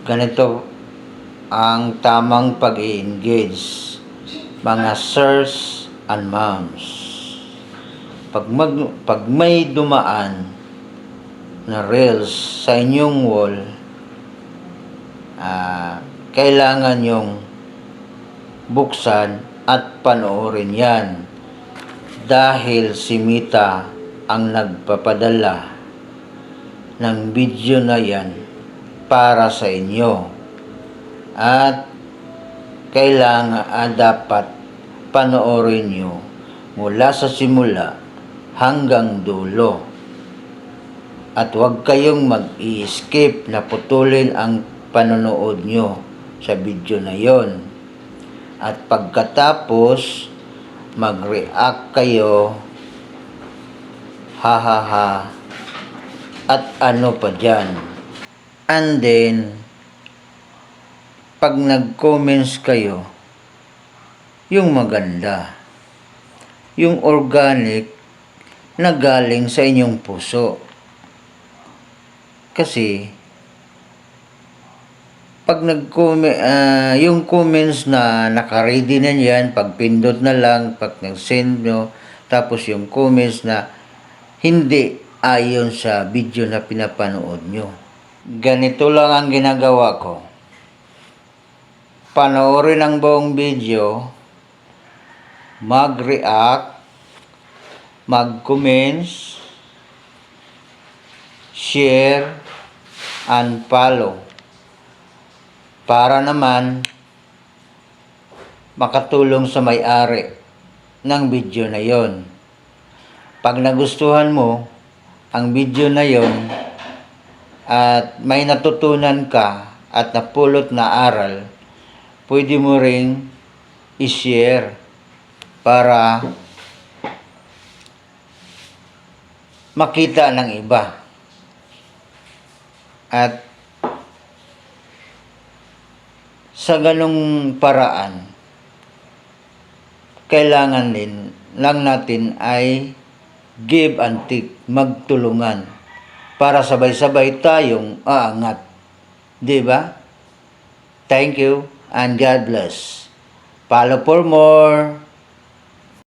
Ganito ang tamang pag-i-engage, mga sirs and moms. Pag may dumaan na reels sa inyong wall, kailangan yung buksan at panoorin yan dahil si Mita ang nagpapadala ng video na yan para sa inyo at kailangan dapat panoorin nyo mula sa simula hanggang dulo at huwag kayong mag-i-skip na putulin ang panonood nyo sa video na yon at pagkatapos mag-react kayo ha ha ha at ano pa dyan. And then, pag nag-comments kayo, yung maganda, yung organic na galing sa inyong puso. Kasi, pag yung comments na naka-ready na yan, pag pindot na lang, pag nag-send nyo, tapos yung comments na hindi ayon sa video na pinapanood nyo. Ganito lang ang ginagawa ko. Panoorin ang buong video, mag-react, mag-comments, share, and follow. Para naman makatulong sa may-ari ng video na yon. Pag nagustuhan mo ang video na yon at may natutunan ka at napulot na aral, pwede mo ring i-share para makita ng iba. At sa ganung paraan, kailangan din lang natin ay give and take, magtulungan para sabay-sabay tayong aangat. Diba? Thank you and God bless. Follow for more.